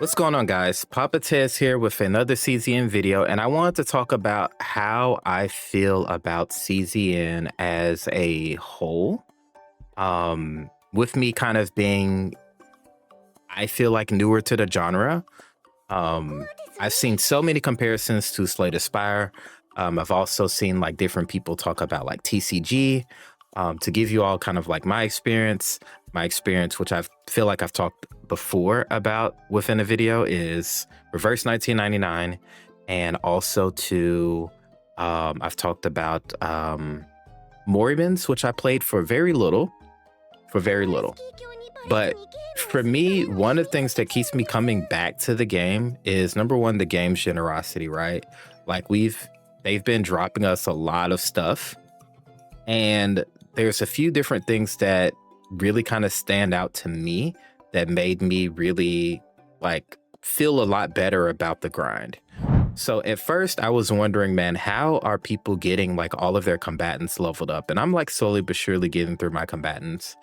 What's going on, guys? Papa Tez here with another CZN video, and I wanted to talk about how I feel about CZN as a whole. With me kind of being, I feel like newer to the genre. I've seen so many comparisons to Slay Spire. I've also seen like different people talk about like TCG. To give you all kind of like my experience, which I feel like I've talked before about within a video, is Reverse 1999, and also to I've talked about Moribunds, which I played for very little. But for me, one of the things that keeps me coming back to the game is, number one, the game's generosity, right? Like they've been dropping us a lot of stuff, and there's a few different things that really kind of stand out to me that made me really like feel a lot better about the grind. So at first I was wondering, man, how are people getting like all of their combatants leveled up? And I'm like slowly but surely getting through my combatants.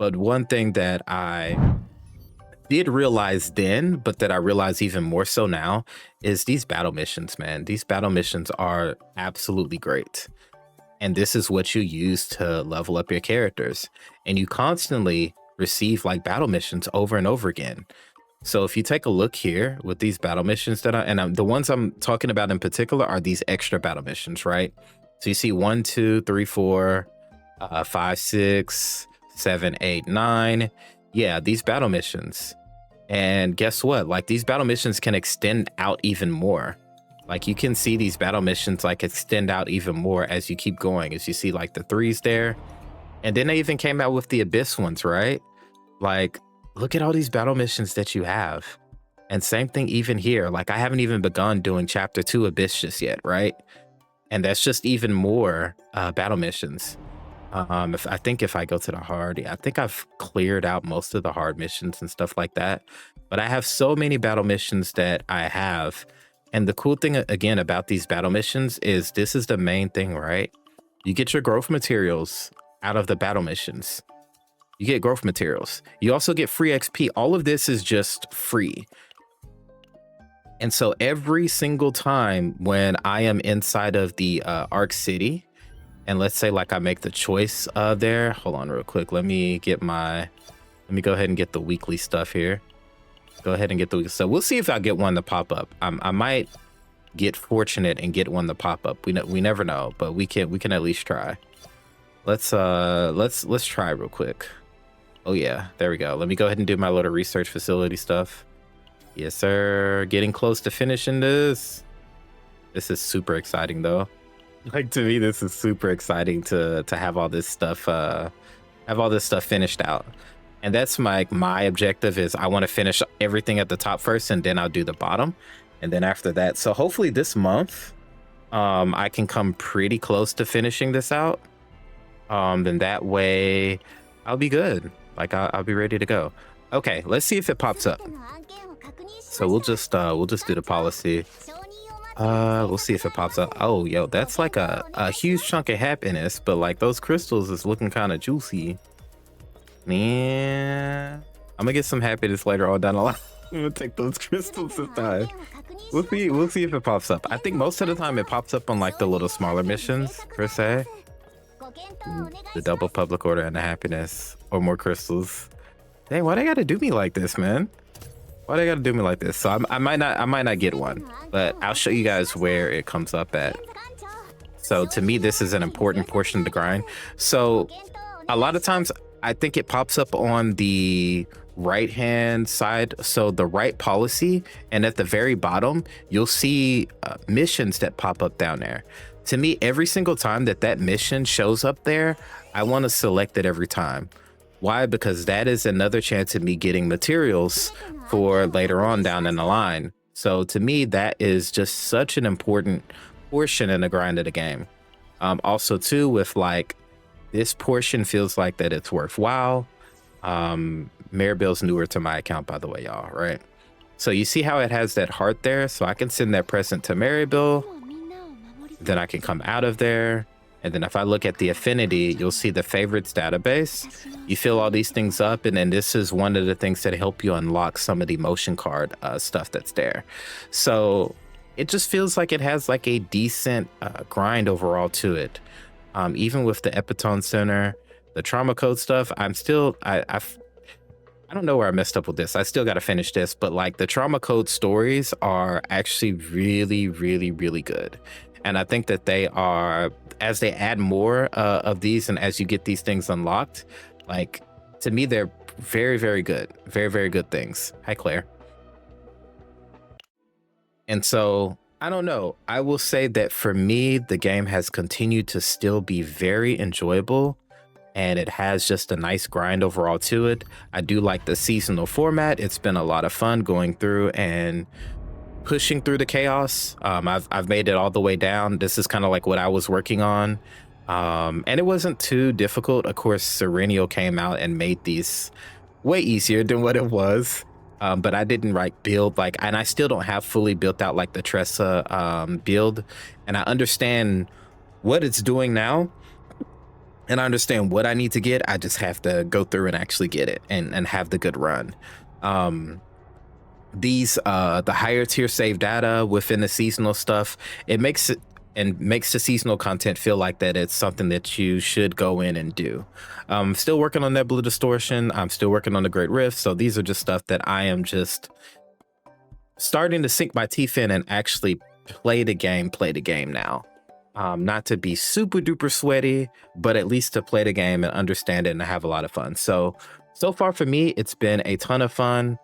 But one thing that I did realize then, but that I realize even more so now, is these battle missions, man. These battle missions are absolutely great. And this is what you use to level up your characters. And you constantly receive like battle missions over and over again. So if you take a look here with these battle missions the ones I'm talking about in particular are these extra battle missions, right? So you see 1, 2, 3, 4, 5, 6, 7, 8, 9. Yeah, these battle missions. And guess what? Like, these battle missions can extend out even more. Like, you can see these battle missions like extend out even more as you keep going, as you see like the 3s there. And then they even came out with the Abyss ones, right? Like, look at all these battle missions that you have. And same thing even here. Like, I haven't even begun doing chapter 2 Abyss just yet, right? And that's just even more battle missions. I think if I go to the hard, yeah, I think I've cleared out most of the hard missions and stuff like that. But I have so many battle missions that I have. And the cool thing, again, about these battle missions is this is the main thing, right? You get your growth materials out of the battle missions. You get growth materials. You also get free XP. All of this is just free. And so every single time when I am inside of the Arc City, and let's say like I make the choice there, hold on real quick. Let me go ahead and get the weekly stuff here. Go ahead and get the, so we'll see if I get one to pop up. I might get fortunate and get one to pop up. We never know, but we can at least try. Let's try real quick. Oh yeah, there we go. Let me go ahead and do my little research facility stuff. Yes, sir. Getting close to finishing this. This is super exciting though. Like, to me, this is super exciting to have all this stuff finished out. And that's my objective, is I want to finish everything at the top first, and then I'll do the bottom. And then after that, so hopefully this month, I can come pretty close to finishing this out. Then that way I'll be good. Like, I'll be ready to go. Okay, let's see if it pops up. So we'll just do the policy. We'll see if it pops up. Oh, yo, that's like a huge chunk of happiness, but like those crystals is looking kind of juicy. Man, I'm gonna get some happiness later on down the line. I'm gonna take those crystals this time. We'll see if it pops up. I think most of the time it pops up on like the little smaller missions per se. The double public order and the happiness, or more crystals. Dang, why they gotta do me like this, man? Why they gotta do me like this? So I might not get one, but I'll show you guys where it comes up at. So to me, this is an important portion of the grind. So a lot of times I think it pops up on the right hand side, so the right policy, and at the very bottom you'll see missions that pop up down there. To me, every single time that mission shows up there, I want to select it every time. Why? Because that is another chance of me getting materials for later on down in the line. So to me, that is just such an important portion in the grind of the game. Also too, with like, this portion feels like that it's worthwhile. Maribel's newer to my account, by the way, y'all, right? So you see how it has that heart there? So I can send that present to Maribel. Then I can come out of there. And then if I look at the affinity, you'll see the favorites database. You fill all these things up, and then this is one of the things that help you unlock some of the motion card stuff that's there. So it just feels like it has like a decent grind overall to it. Even with the Epitone Center, the trauma code stuff, I don't know where I messed up with this. I still got to finish this, but like the trauma code stories are actually really, really, really good. And I think that they are, as they add more of these and as you get these things unlocked, like to me, they're very, very good. Very, very good things. Hi, Claire. And so I don't know. I will say that for me, the game has continued to still be very enjoyable, and it has just a nice grind overall to it. I do like the seasonal format. It's been a lot of fun going through and pushing through the chaos. I've made it all the way down. This is kind of like what I was working on. And it wasn't too difficult. Of course, Serenio came out and made these way easier than what it was. But I didn't build and I still don't have fully built out like the Tressa build. And I understand what it's doing now, and I understand what I need to get. I just have to go through and actually get it and have the good run. These the higher tier save data within the seasonal stuff, it makes the seasonal content feel like that it's something that you should go in and do. I'm still working on Nebula Distortion. I'm still working on the Great Rift. So these are just stuff that I am just starting to sink my teeth in and actually play the game now. Not to be super duper sweaty, but at least to play the game and understand it and have a lot of fun. So far for me, it's been a ton of fun,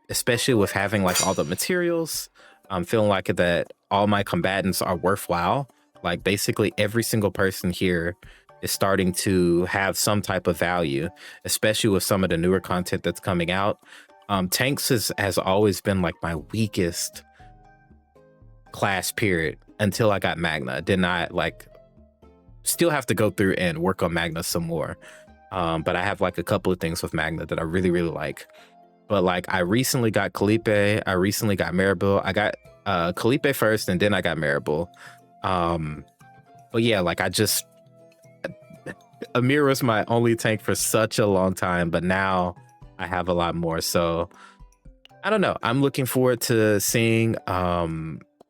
especially with having like all the materials. I'm feeling like that all my combatants are worthwhile. Like basically every single person here is starting to have some type of value, especially with some of the newer content that's coming out. Tanks has always been like my weakest class period until I got Magna. Did not still have to go through and work on Magna some more. But I have like a couple of things with Magna that I really, really like. But like I recently got Calipe, I recently got Maribel. I got Calipe first and then I got Maribel. But yeah, like Amir was my only tank for such a long time, but now I have a lot more. So I don't know. I'm looking forward to seeing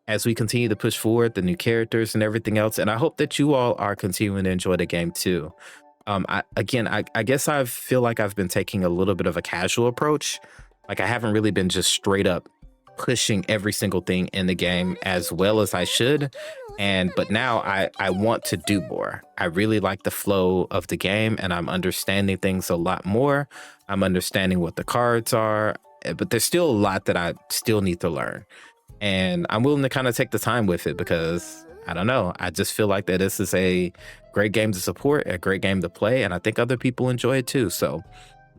as we continue to push forward the new characters and everything else. And I hope that you all are continuing to enjoy the game too. I guess I feel like I've been taking a little bit of a casual approach. Like I haven't really been just straight up pushing every single thing in the game as well as I should. But now I want to do more. I really like the flow of the game and I'm understanding things a lot more. I'm understanding what the cards are, but there's still a lot that I still need to learn. And I'm willing to kind of take the time with it because I don't know. I just feel like that this is a great game to support, a great game to play, and I think other people enjoy it too. So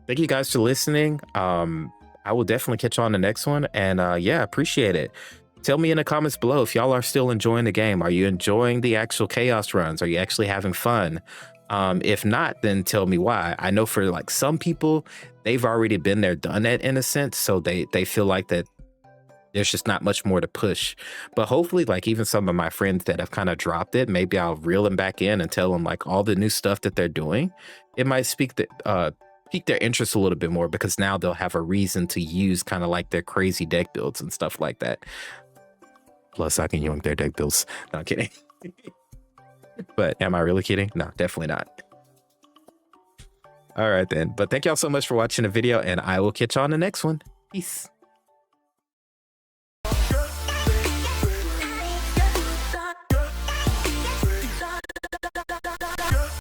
thank you guys for listening. I will definitely catch you on the next one. And yeah, appreciate it. Tell me in the comments below if y'all are still enjoying the game. Are you enjoying the actual chaos runs? Are you actually having fun? If not, then tell me why. I know for like some people, they've already been there, done that in a sense. So they feel like that there's just not much more to push. But hopefully, like even some of my friends that have kind of dropped it, maybe I'll reel them back in and tell them like all the new stuff that they're doing. It might pique their interest a little bit more because now they'll have a reason to use kind of like their crazy deck builds and stuff like that. Plus, I can yoink their deck builds. No, I'm kidding. But am I really kidding? No, definitely not. All right, then. But thank y'all so much for watching the video, and I will catch you on the next one. Peace.